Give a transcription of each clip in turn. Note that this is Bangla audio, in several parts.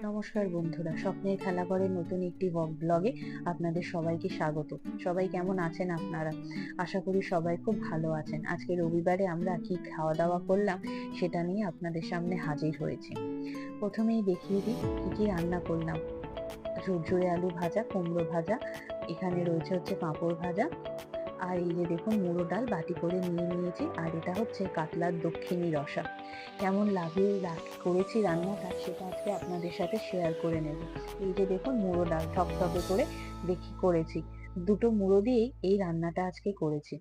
নমস্কার বন্ধুরা, স্বপ্নের খেলাঘরের নতুন একটি ব্লগে আপনাদের সবাইকে স্বাগত। সবাই কেমন আছেন আপনারা? আশা করি সবাই খুব ভালো আছেন। আজকে রবিবারে আমরা কি খাওয়া দাওয়া করলাম সেটা নিয়ে আপনাদের সামনে হাজির হয়েছি। প্রথমেই দেখিয়ে দিই কি কি রান্না করলাম। ঝুরঝুরে আলু ভাজা, কুমড়ো ভাজা, এখানে রয়েছে হচ্ছে পাঁপড় ভাজা, আর এই যে দেখুন মুড়ো ডাল বাটি করে নিয়ে নিয়েছি, আর এটা হচ্ছে কাতলার দক্ষিণী রসা। কেমন করেছি রান্নাটা সেটা আজকে আপনাদের সাথে শেয়ার করে নেব। এই যে দেখুন মুড়ো ডাল টকটকে করে করেছি। দুটো মুড়ো দিয়েই এই রান্নাটা আজকে করেছি।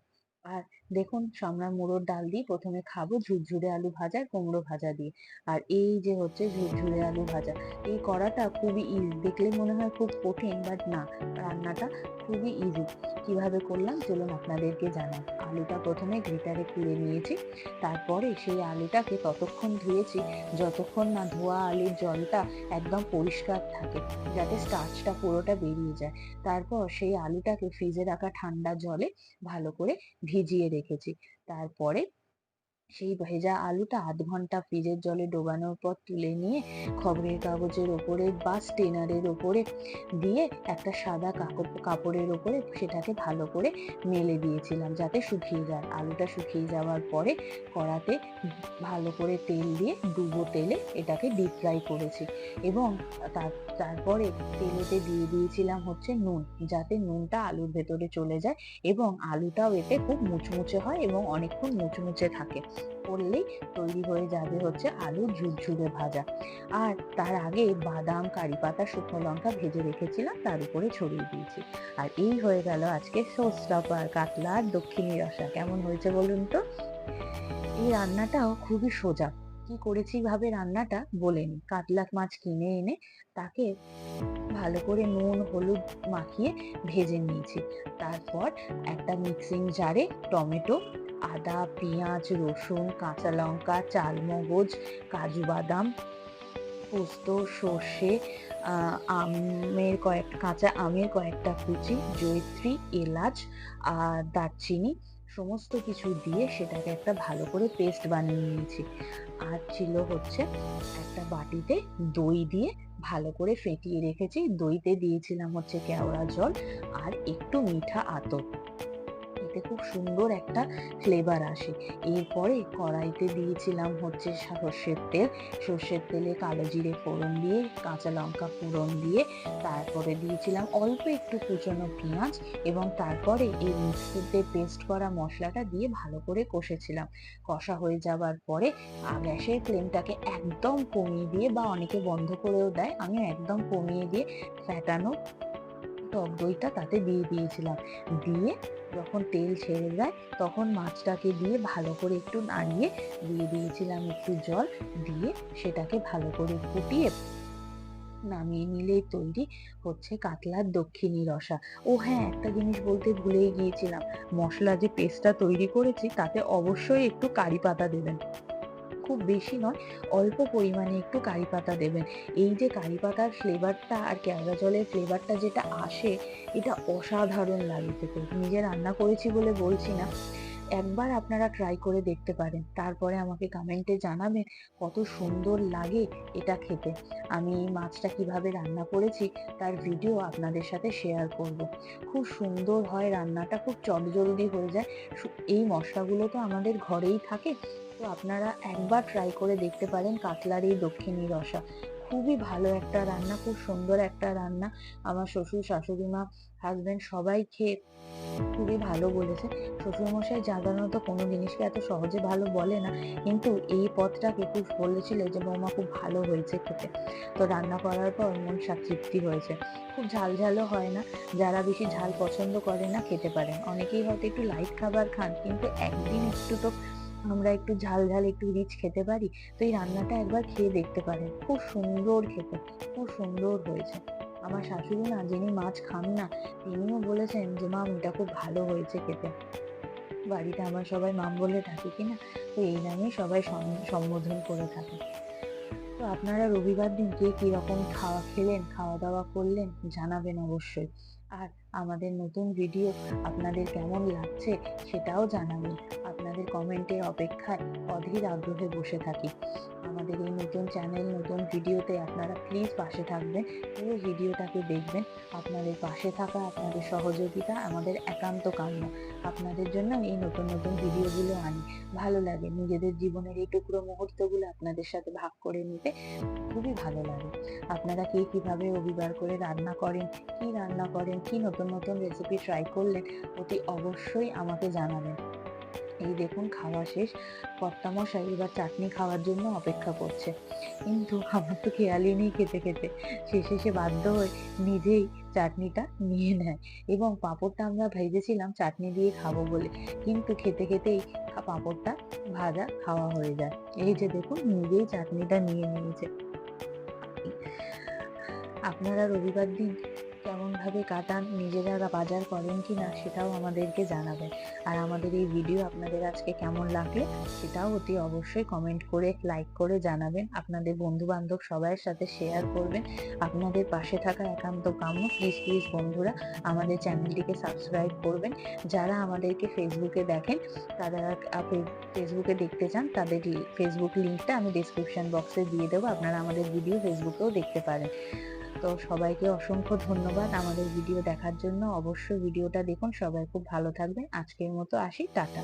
আর দেখুন আমরা মুড়োর ডাল দিয়ে প্রথমে খাবো ঝুরঝুরে আলু ভাজা আর কুমড়ো ভাজা দিয়ে। আর এই যে হচ্ছে ঝুরঝুরে আলু ভাজা, এই করাটা খুবই ইজি। দেখলে মনে হয় খুব কঠিন, বাট না, রান্নাটা খুবই ইজি। কিভাবে করলাম চলুন আপনাদেরকে জানাই। আলুটা প্রথমে গ্রেটারে কুড়ে নিয়েছি, তারপরে সেই আলুটাকে ততক্ষণ ধুয়েছি যতক্ষণ না ধোয়া আলুর জলটা একদম পরিষ্কার থাকে, যাতে স্টার্চটা পুরোটা বেরিয়ে যায়। তারপর সেই আলুটাকে ফ্রিজে রাখা ঠান্ডা জলে ভালো করে ভিজিয়ে রেখেছি। তারপরে সেই ভেজা আলুটা আধ ঘন্টা ফ্রিজের জলে ডোবানোর পর তুলে নিয়ে খবরের কাগজের ওপরে বা স্টেনারের ওপরে দিয়ে একটা সাদা কাপড়ের ওপরে সেটাকে ভালো করে মেলে দিয়েছিলাম যাতে শুকিয়ে যায়। আলুটা শুকিয়ে যাওয়ার পরে কড়াতে ভালো করে তেল দিয়ে ডুবো তেলে এটাকে ডিপ ফ্রাই করেছি, এবং তারপরে তেলেতে দিয়ে দিয়েছিলাম হচ্ছে নুন, যাতে নুনটা আলুর ভেতরে চলে যায় এবং আলুটাও এতে খুব মুচমুচে হয় এবং অনেকক্ষণ মুচমুচে থাকে। করলেই তৈরি হয়ে যাবে হচ্ছে আলুর ঝুরঝুরে ভাজা। আর তার আগে বাদাম, কারি পাতা, শুকনো লঙ্কা ভেজে রেখেছিলাম, তার উপরে ছড়িয়ে দিয়েছি। আর এই হয়ে গেল আজকে শোস্টপার কাতলার দক্ষিণী রসা। কেমন হয়েছে বলুন তো? এই রান্নাটাও খুবই সোজা। কি করেছি ভাবে রান্নাটা বলে নিই। কাতলা মাছ কিনে এনে তাকে ভালো করে নুন হলুদ মাখিয়ে ভেজে নিয়েছি। তারপর একটা মিক্সিং জারে টমেটো, আদা, পেঁয়াজ, রসুন, কাঁচা লঙ্কা, চালমগজ, কাজু বাদাম, পোস্ত, সর্ষে, কাঁচা আমের কয়েকটা কুচি, জয়িত্রী, এলাচ আর দারচিনি সমস্ত কিছু দিয়ে সেটাকে একটা ভালো করে পেস্ট বানিয়ে নিয়েছি। আর ছিল হচ্ছে একটা বাটিতে দই দিয়ে ভালো করে ফেটিয়ে রেখেছি। দইতে দিয়েছিলাম হচ্ছে কেওড়া জল আর একটু মিঠা আতর, এতে খুব সুন্দর একটা ফ্লেভার আসে। এরপরে কড়াইতে দিয়েছিলাম হচ্ছে সর্ষের তেলে কালো জিরে ফোড়ন দিয়ে, কাঁচা লঙ্কা ফোড়ন দিয়ে, তারপরে দিয়েছিলাম অল্প একটু কুচনো পেঁয়াজ, এবং তারপরে এই মিক্সিতে পেস্ট করা মশলাটা দিয়ে ভালো করে কষেছিলাম। কষা হয়ে যাবার পরে গ্যাসের ফ্লেমটাকে একদম কমিয়ে দিয়ে, বা অনেকে বন্ধ করেও দেয়, আমি একদম কমিয়ে দিয়ে ফ্যাটানো টক দইটা তাতে দিয়ে দিয়েছিলাম। দিয়ে যখন তেল ছেড়ে যায় তখন মাছটাকে দিয়ে ভালো করে একটু নাড়িয়ে দিয়ে দিয়েছিলাম একটু জল, দিয়ে সেটাকে ভালো করে ফুটিয়ে নামিয়ে নিলেই তৈরি হচ্ছে কাতলার দক্ষিণী রসা। ও হ্যাঁ, একটা জিনিস বলতে ভুলেই গিয়েছিলাম। মশলা যে পেস্টটা তৈরি করেছি তাতে অবশ্যই একটু কারি পাতা দেবেন। খুব বেশি নয়, অল্প পরিমাণে একটু কারি পাতা দেবেন। এই যে কারি পাতার ফ্লেভারটা আর কেওড়া জলের ফ্লেভারটা যেটা আসে, এটা অসাধারণ লাগে খেতে। নিজে রান্না করেছি বলে বলছি না, একবার আপনারা ট্রাই করে দেখতে পারেন, তারপরে আমাকে কমেন্টে জানাবেন কত সুন্দর লাগে এটা খেতে। আমি এই মাছটা কিভাবে রান্না করেছি তার ভিডিও আপনাদের সাথে শেয়ার করব। খুব সুন্দর হয় রান্নাটা, খুব চটজলদি হয়ে যায়। এই মশলাগুলো তো আমাদের ঘরেই থাকে, তো আপনারা একবার ট্রাই করে দেখতে পারেন কাতলার এই দক্ষিণী রসা। খুবই ভালো একটা রান্না, খুব সুন্দর একটা রান্না। আমার শ্বশুর, শাশুড়ি মা, হাজবেন্ড সবাই খেয়ে খুবই ভালো বলেছে। শ্বশুরমশাই সাধারণত কোনো জিনিসকে এত সহজে ভালো বলে না, কিন্তু এই পদটাকে খুব বলেছিল যে বৌমা খুব ভালো হয়েছে খেতে। তো রান্না করার পর মন তৃপ্তি হয়েছে। খুব ঝাল ঝালও হয় না, যারা বেশি ঝাল পছন্দ করে না খেতে পারেন। অনেকেই হয়তো একটু লাইট খাবার খান, কিন্তু একদিন একটু তো আমরা একটু ঝাল ঝাল একটু রিচ খেতে পারি। তো এই রান্নাটা একবার খেয়ে দেখতে পারেন, খুব সুন্দর খেতে, খুব সুন্দর হয়েছে। আমার শাশুড়ি না, যিনি মাছ খান না, তিনিও বলেছেন যে মাম এটা খুব ভালো হয়েছে খেতে। বাড়িতে আমার সবাই মাম বলে ডাকে কিনা, তো এই নামেই সবাই সম্বোধন করে থাকে। তো আপনারা রবিবার দিন কে কিরকম খাওয়া খেলেন, খাওয়া দাওয়া করলেন জানাবেন অবশ্যই। আর আমাদের নতুন ভিডিও আপনাদের কেমন লাগছে সেটাও জানাবেন। আপনাদের কমেন্টের অপেক্ষায় অধীর আগ্রহে বসে থাকি। আমাদের এই নতুন চ্যানেল, নতুন ভিডিওতে আপনারা প্লিজ পাশে থাকবেন, পুরো ভিডিওটাকে দেখবেন। আপনাদের পাশে থাকা, আপনাদের সহযোগিতা আমাদের একান্ত কাম্য। আপনাদের জন্য এই নতুন নতুন ভিডিওগুলো আনি। ভালো লাগে নিজেদের জীবনের এই টুকরো মুহূর্তগুলো আপনাদের সাথে ভাগ করে নিতে, খুবই ভালো লাগে। আপনারা কে কিভাবে রবিবার করে রান্না করেন, কি রান্না করেন, কি নতুন নতুন রেসিপি ট্রাই করলেন, অতি অবশ্যই আমাকে জানাবেন। এই দেখুন খাওয়া শেষ, কর্তামশাই এবার চাটনি খাওয়ার জন্য অপেক্ষা করছে, কিন্তু আমার তো খেয়ালই নেই খেতে খেতে। শেষে সে বাধ্য হয়ে নিজেই চাটনিটা নিয়ে নেয়, এবং পাঁপড়টা আমরা ভেবেছিলাম চাটনি দিয়ে খাবো বলে, কিন্তু খেতে খেতেই পাঁপড়টা ভাজা খাওয়া হয়ে যায়। এই যে দেখুন নিজেই চাটনিটা নিয়ে নিয়েছে। আপনারা রবিবার দিন কেমনভাবে কাটান, নিজেরা বাজার করেন কিনা সেটাও আমাদেরকে জানাবেন। আর আমাদের এই ভিডিও আপনাদের আজকে কেমন লাগলো সেটাও অতি অবশ্যই কমেন্ট করে, লাইক করে জানাবেন। আপনাদের বন্ধু বান্ধব সবার সাথে শেয়ার করবেন। আপনাদের পাশে থাকা একান্ত কাম্য। প্লিজ প্লিজ বন্ধুরা আমাদের চ্যানেলটিকে সাবস্ক্রাইব করবেন। যারা আমাদেরকে ফেসবুকে দেখেন, তারা ফেসবুকে দেখতে চান, তাদের ফেসবুক লিঙ্কটা আমি ডেসক্রিপশন বক্সে দিয়ে দেবো। আপনারা আমাদের ভিডিও ফেসবুকেও দেখতে পারেন। তো সবাইকে অসংখ্য ধন্যবাদ আমাদের ভিডিও দেখার জন্য। অবশ্যই ভিডিওটা দেখুন। সবাই খুব ভালো থাকবেন। আজকের মতো আসি, টাটা।